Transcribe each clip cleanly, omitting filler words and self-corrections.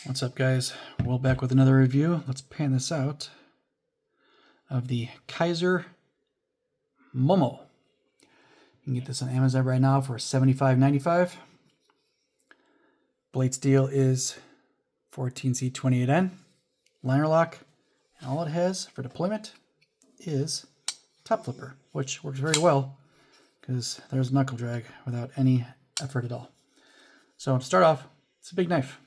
What's up, guys? Will back with another review. Let's pan this out of the Kaiser Momo. You can get this on Amazon right now for $75.95. Blade steel is 14C28N, liner lock, and all it has for deployment is top flipper, which works very well because there's knuckle drag without any effort at all. So to start off, it's a big knife.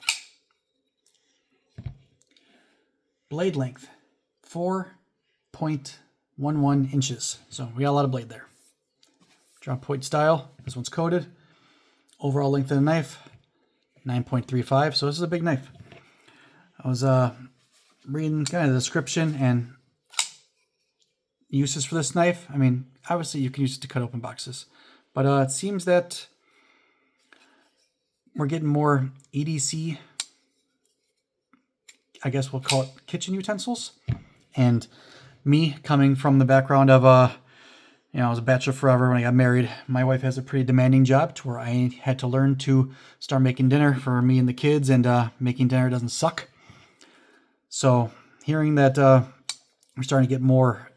Blade length, 4.11 inches. So we got a lot of blade there. Drop point style, this one's coated. Overall length of the knife, 9.35. So this is a big knife. I was reading kind of the description and uses for this knife. I mean, obviously you can use it to cut open boxes, but it seems that we're getting more EDC, I guess we'll call it kitchen utensils. And me coming from the background of, I was a bachelor forever when I got married. My wife has a pretty demanding job to where I had to learn to start making dinner for me and the kids, and making dinner doesn't suck. So hearing that we're starting to get more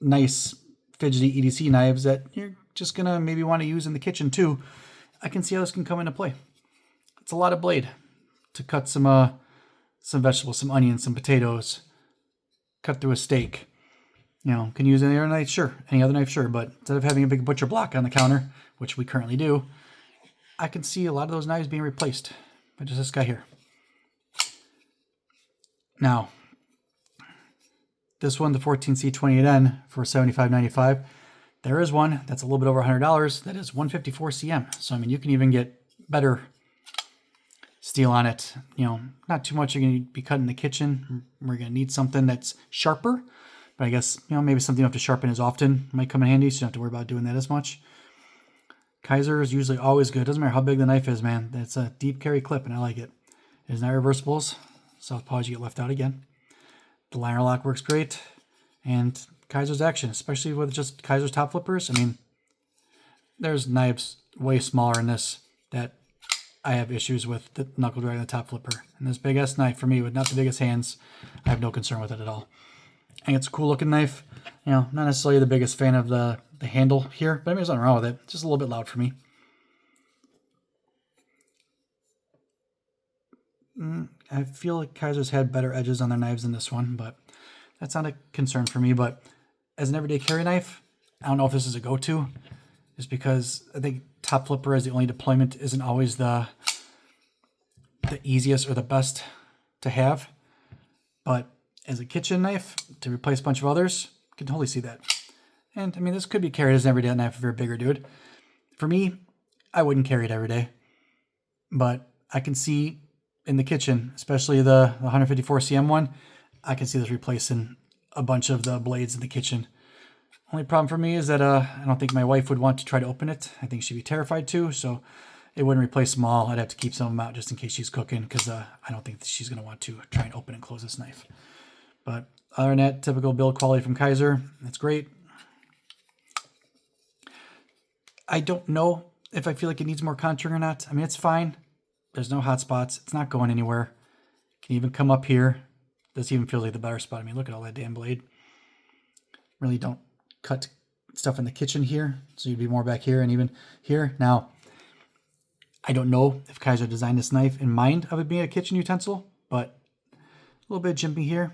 nice fidgety EDC knives that you're just going to maybe want to use in the kitchen too, I can see how this can come into play. It's a lot of blade to cut some vegetables, some onions, some potatoes, cut through a steak. Can use any other knife, sure. Any other knife, sure. But instead of having a big butcher block on the counter, which we currently do, I can see a lot of those knives being replaced by just this guy here. Now, this one, the 14C28N for $75.95, there is one that's a little bit over $100 that is 154 cm. So, I mean, you can even get better steel on it. Not too much you're going to be cutting in the kitchen. We're going to need something that's sharper. But I guess, maybe something you don't have to sharpen as often might come in handy, so you don't have to worry about doing that as much. Kaiser is usually always good. Doesn't matter how big the knife is, man. It's a deep carry clip, and I like it. It is not reversibles. Southpaws, you get left out again. The liner lock works great. And Kaiser's action, especially with just Kaiser's top flippers. I mean, there's knives way smaller in this that I have issues with the knuckle drag on the top flipper. And this big ass knife for me with not the biggest hands, I have no concern with it at all. I think it's a cool looking knife. Not necessarily the biggest fan of the handle here, but I mean, there's nothing wrong with it. It's just a little bit loud for me. I feel like Kaiser's had better edges on their knives than this one, but that's not a concern for me. But as an everyday carry knife, I don't know if this is a go-to, just because I think top flipper as the only deployment isn't always the easiest or the best to have. But as a kitchen knife to replace a bunch of others, I can totally see that. And I mean, this could be carried as an everyday knife if you're a bigger dude. For me, I wouldn't carry it every day, but I can see in the kitchen, especially the 154 cm one, I can see this replacing a bunch of the blades in the kitchen. Only problem for me is that I don't think my wife would want to try to open it. I think she'd be terrified too, so it wouldn't replace them all. I'd have to keep some of them out just in case she's cooking, because I don't think that she's going to want to try and open and close this knife. But other than that, typical build quality from Kaiser. That's great. I don't know if I feel like it needs more contouring or not. I mean, it's fine. There's no hot spots. It's not going anywhere. Can even come up here. This even feels like the better spot. I mean, look at all that damn blade. Really don't cut stuff in the kitchen here. So you'd be more back here and even here. Now, I don't know if Kaiser designed this knife in mind of it being a kitchen utensil, but a little bit of jimping here,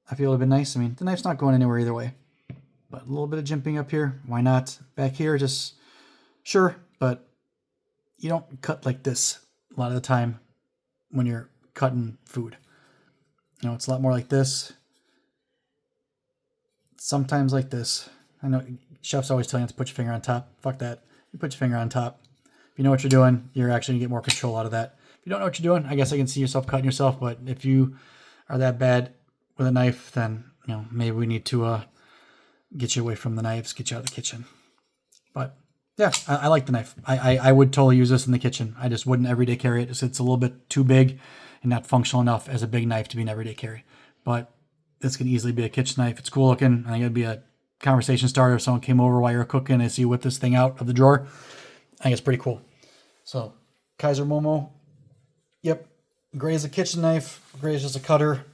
I feel it would have been nice. I mean, the knife's not going anywhere either way, but a little bit of jimping up here. Why not? Back here, just sure, but you don't cut like this a lot of the time when you're cutting food. It's a lot more like this. Sometimes like this. I know chefs always tell you to put your finger on top. Fuck that. You put your finger on top. If you know what you're doing, you're actually going to get more control out of that. If you don't know what you're doing, I guess I can see yourself cutting yourself, but if you are that bad with a knife, then maybe we need to get you away from the knives, get you out of the kitchen. But yeah, I like the knife. I would totally use this in the kitchen. I just wouldn't everyday carry it. It's a little bit too big and not functional enough as a big knife to be an everyday carry. But this can easily be a kitchen knife. It's cool looking. I think it'd be a conversation starter if someone came over while you're cooking and see you whip this thing out of the drawer. I think it's pretty cool. So Kaiser Momo, yep, Great as a kitchen knife, great as just a cutter.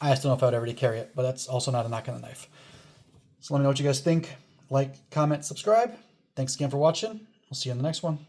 I just don't know if I would ever carry it, but that's also not a knock on the knife. So let me know what you guys think. Like, comment, subscribe. Thanks again for watching. We'll see you in the next one.